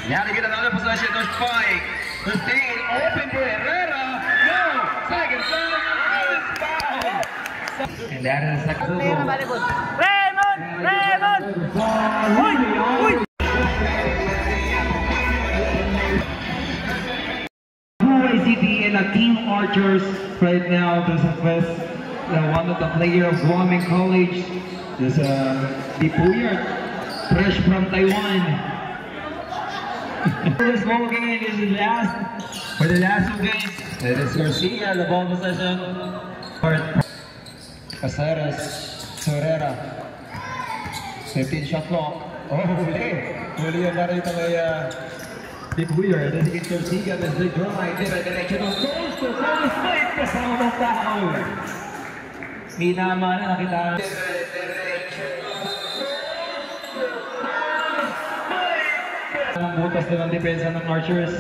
Now to get another possession, there's Spike. They're staying open for Herrera. No! Second shot, and it's foul. And that is the second goal. Raymond! Raymond! Uy! City and Team Archers right now. There's a first, one of the players of Guamin College. There's the Puyard, fresh from Taiwan. This ball game is the last for the last two games. It is Garcia, the ball possession. Caceres, Herrera. 15 shot clock. Oh, huli yung laro ito kay Big Weir. Then against Garcia, there's the drive. Diretso ng goals to Thomas Smith. Kasama ng foul. Minama na nakita. Ang butas din ang depensa ng Archers.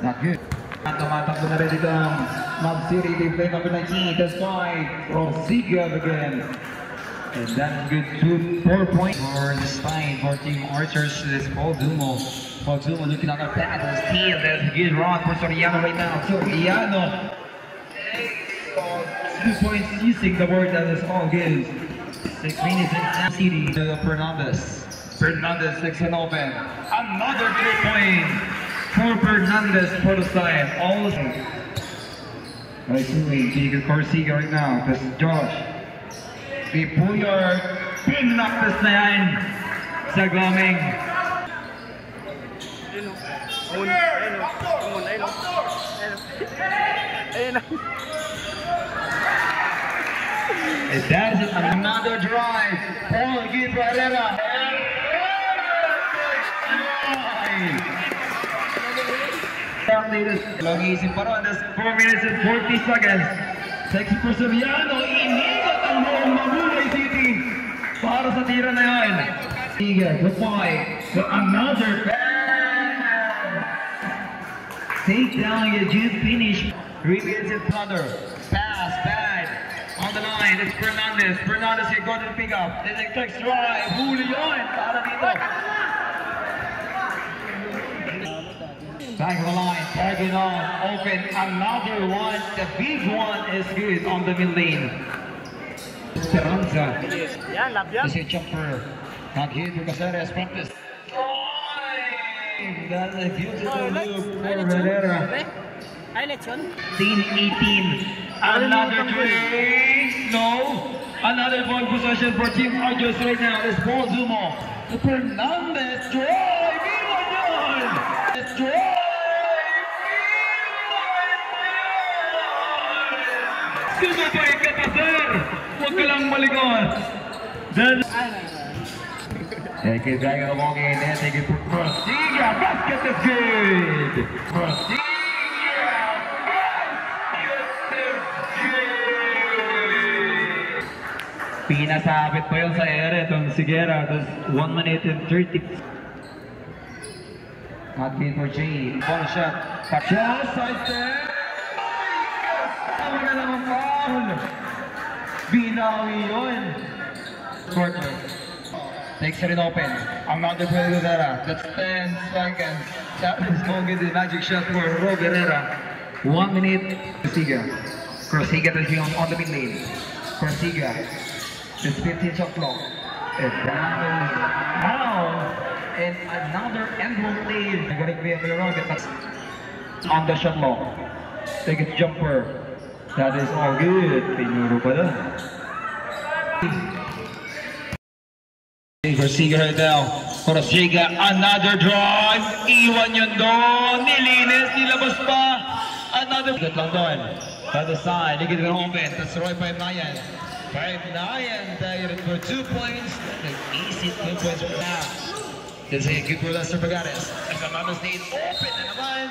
Not good. Tumatakbo na rin dito ang Mob City. They play number 19. That's why Rosiga again. And that's good. 4 points for this time for Team Archers. This Paul Dumo. Paul Dumo looking at the pass. Steal. That's a good run for Soriano right now. Soriano. 2 points using the word that is all good. 6 minutes in Sam City. Fernandez. Fernandez, 6 and open. Another 3 point for Fernandez for the side. All nice swing. Jacob Corsiga right now. This is Josh. The Puyard pinned up this man sa Guaming. And that is another drive. Paul gives Herrera. Long-isip pa ron. That's 4 minutes and 40 seconds. Sexy for Soriano. Inigot ang buong Mabuhay City para sa tira na yan. Goodbye. So another take down your juice finish. 3 minutes and further. Pass, bad. On the line, it's Fernandez. Fernandez here going to the pickup. It's a text drive. Huli yun. Para dito. Back of the line, tagging on, open, another one, the big one is good on the mid lane. Esperanza, is a jumper, not hit with Caceres, practice. That's a beautiful loop for Herrera. 18, another three, no, another ball possession for Team Archers right now, it's Paul Zumo. Fernandez, drive, it's drive. Sumabay ka pa, sir! Huwag ka lang malikot! Take it back in the long game, then take it for Corsiga! Basket is good! Corsiga! Basket is good! Pinasabit pa yun sa ere itong Sigera. That's 1 minute and 30. Not good for Jay. Ball shot. Shot, side step! Wala namang foul. Binawi yun. Quarter. Takes it in open. Another play to Herrera. That's 10 seconds. That is going to get the magic shot for Rob Herrera. 1 minute. Corsiga. Corsiga to be on the mid lane. Corsiga. It's 15 shot clock. And that is now. And another envelope lead. They're going to be on the rocket. That's on the shot clock. Take a jumper. That is all good. Pinuro pa doon. Corsiga right now. Corsiga, another drive. Iwan yun doon. Nilinis, nilabas pa. Another. Good lang doon. Other side, they get it open. That's Roy 5-9. 5-9. Tayo for 2 points. Easy 2 points right now. This is a good for Lester Pagares. As another stage open na naman.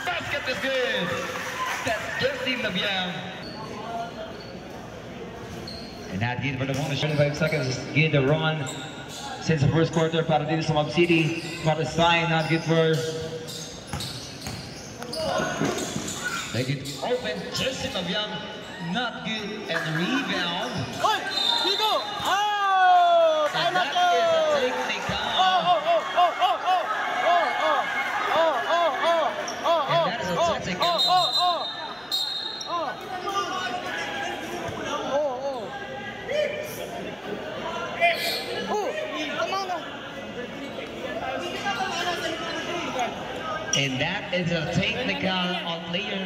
Basket is good. That's Justin Labiang. And that good for the bonus. 25 seconds. Get the run since the first quarter para dito sa Mob City. Para sign, not good for. They get open. Justin Labiang, not good. And rebound. Oi! Chico! Oh! And that is a technical. And that is a technical. And that is a technical on player.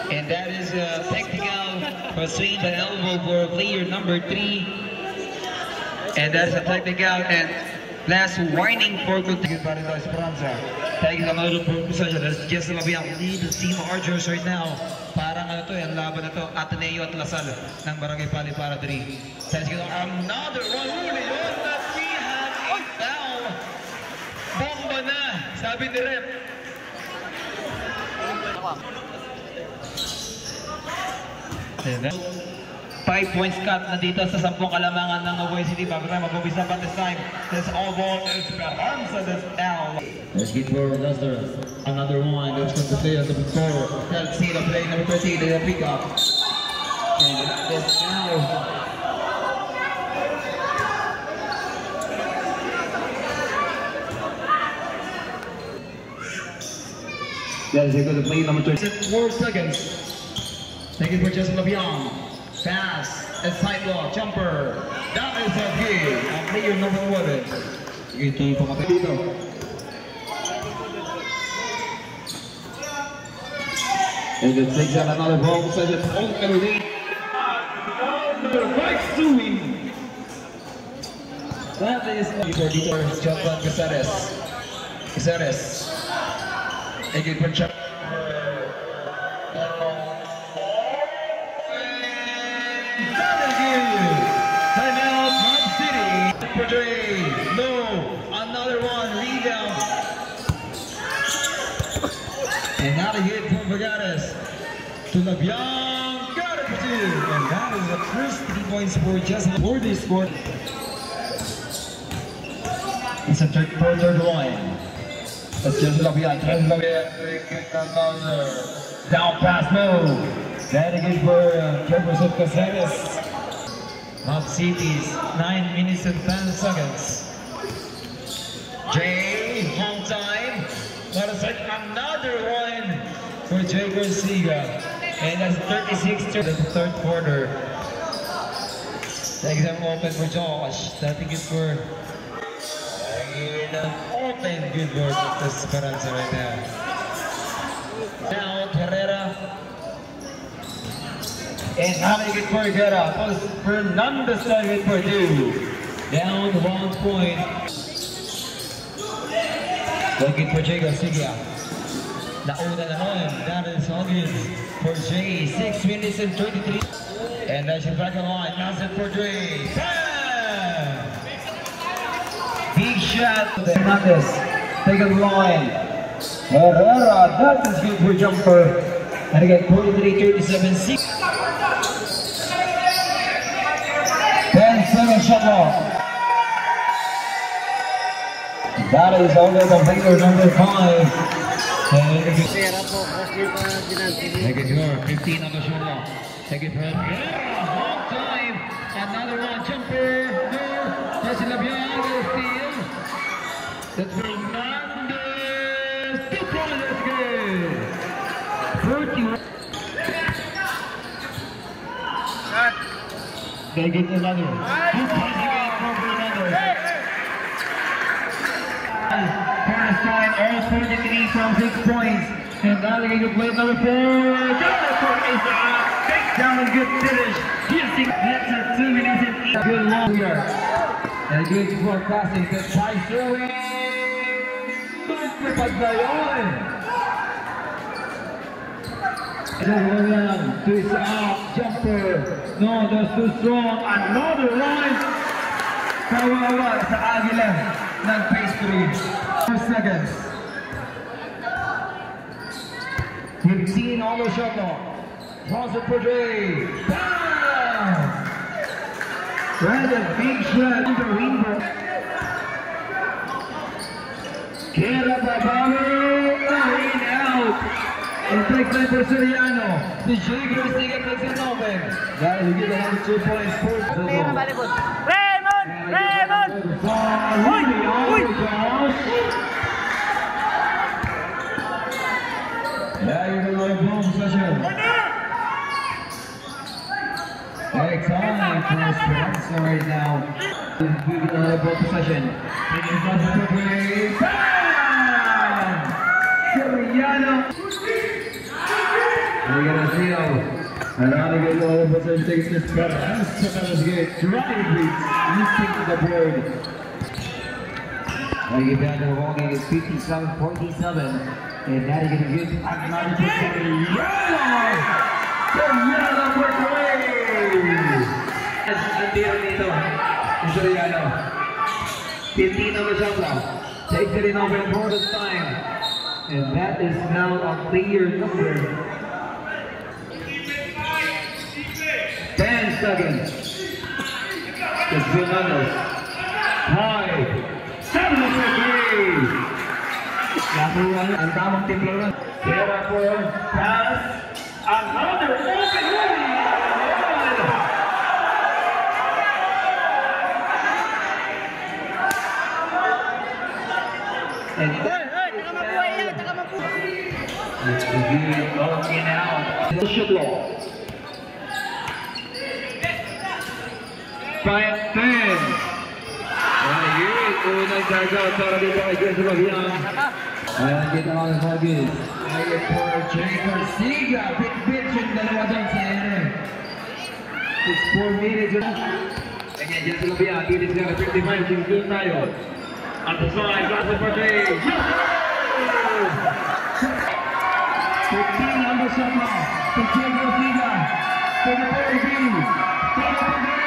And that is a technical for swing the elbow for player number 3. And that's a technical and last warning for continued by the Esperanza. Taking another position. That's just going to be ang lead the team Archers right now. Parang ano to, ang laban na to, Ateneo at Lasal ng Barangay Pali para 3. Taking another one. Huli yun that we have a foul. Bomba na, sabi ni Rep. And then, 5 points cut na dito sa 10 kalamangan ng Away City. Bago tayo mag-umpisa pa this time. This all ball is Esperanza. That's now. Let's get for Lester. Another one. That's from the player number 4. Let's see the play number 13. They'll pick up. And that's now. That is a good play number 13. 4 seconds. Thank you for Justin LeBion. Pass, a sidewalk, jumper. That is a good. Player number 11. Ito yung pamatay dito. And it takes out another ball. Says it's all going to be. Right swing. That is for dito. Jonathan Caceres. Caceres. Again for Chuck. No, another one, rebound. And now the hit from Vergades to LeBion, got it for 2. And that is the first 3 points for just for this score. It's a third one. That's just LeBion. Down pass, no. That again for Jefferson Caceres. Hub Cities, 9 minutes and 10 seconds. Jay, home time. Let us take another one for Jay Garcia. And that's 36 to the third quarter. The exam open for Josh. I think it's for open good work with the Esperanza right now. Now Herrera. And now they get for Herrera. Fernandez now get for 2. Down 1 point. Looking for Jay Garcia. Nauna na nun. That is all good for Jay. 6 minutes and 33. And that's your back line. Now's it for Dre. Bam! Big shot. Fernandez. Take a line. Herrera. That is good for jumper. And again, 43-37-6. 10-7 shot off. That is over the player number 5. Take it for 15 on the shoulder. Take it for long time. Another one jumper. No. That's LeBion will steal. That's Fernandez. 2 points. That's good. 41. They get another. 2 points again for Fernandez. Cornerstone, all 43 from 6 points. And now they get play number 4. Got it for Isaac. Takes down a good finish. Piercing hits at 2 minutes and 8. Good long here. And good for passing. The try throwing. Good na yun. Twist out, jumper. No, that's too strong. Another one. Kawawa sa Agila ng pastry. 4 seconds. 15 on the shot clock. Toss it for Dre. Bam! Right, a big shot under Greenberg. Get up, Abalo. In out. And take time for Soriano. Soriano. The Jay Garcia takes it open. That will give another 2 points for Raymond! Raymond! Yeah, you're going to ball possession. Takes on for Esperanza right now. We're going to ball possession. Taking it quickly. Bam! Soriano. We got a zero. And now they get all the possession. Takes this better. That's good. Drive beats. Missing the board. Get down to the ball game. It's 57-47. And that is going to get another Soriano! Soriano break away! Ang tiro dito. Soriano. 15 on the shot clock. Takes it in over for this time. And that is now a clear number. 10 seconds. It's Fernandez. 5, 7, 3. Nakuha ang tamang timplaran. Pera for pass. Another open one. And let's begin looking out. The shot block. 5-10. Ayun, unang gagaw para dito kay Jesse Babian. Ayan, kita mga Margis. Ayun for Jay Garcia. Bit-bit yung dalawa doon sa ere. It's 4 minutes. Again, Jesse Babian. It is gonna 55. Single tayo. At the side, pass it for Jay. 15 on the shot now. To Jay Garcia. To the 40B. To the 40B.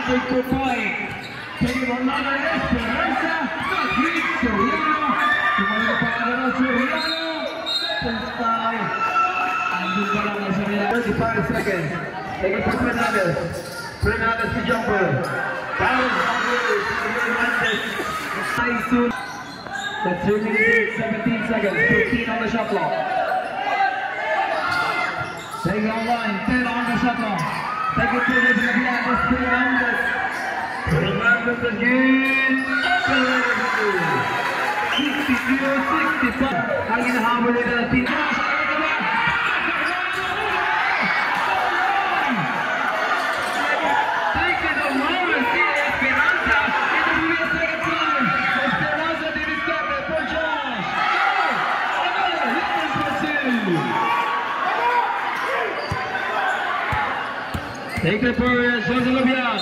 Take for 5. Taking another Esperanza. Not reach Soriano. Tumalo pa na Soriano. Pulsay. Andun pa lang ang Soriano. 35 seconds. Taking for Fernandez. Fernandez to jumper. Powers Fernandez. Nice soon. That's 2 minutes 17 seconds. 15 on the shot clock. Taking online. 10 on the shot clock. Take it to the Fernandez. Fernandez again. 62-65. Ang inahabol nila ng team. Take it along and see Esperanza. It will be a second time. Esperanza did his cover for Josh. Another hit for 2. Take it for Jose Labian.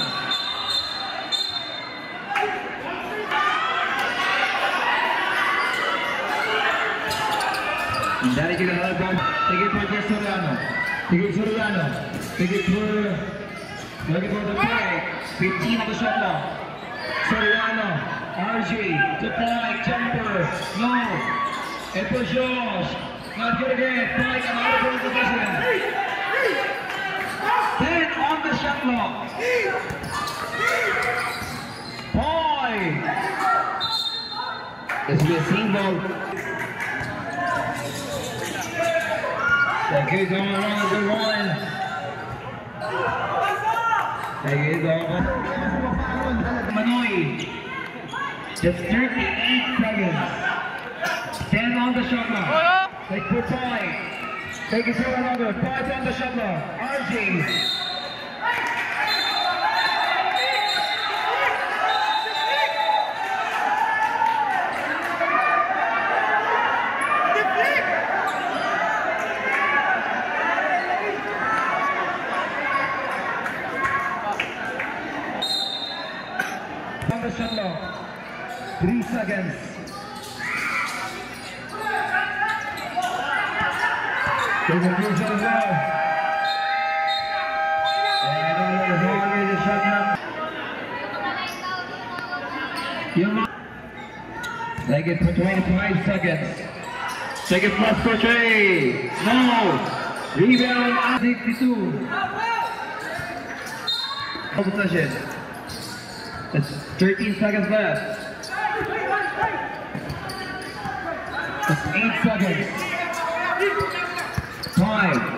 Dari kita lakukan. Take it for Soriano. Take it Soriano. Take it for the play. 15 on the shot now. Soriano. RG to play. Jumper. No. And for Josh. Not good again. Play another for the possession. 10 on the shot clock. Point. This will be a single. Take it going on the one. Take it over. Manoy. Just 38 seconds. 10 on the shot clock. Take for 5. Take it to another. 5 on the shot clock. RG. On the shot clock. 3 seconds. There's a good shot as well. And another ball the shot clock. Take it for 25 seconds. Take it plus for Trey. No. Rebound at 62. Possession. It's 13 seconds left. That's 8 seconds. 5,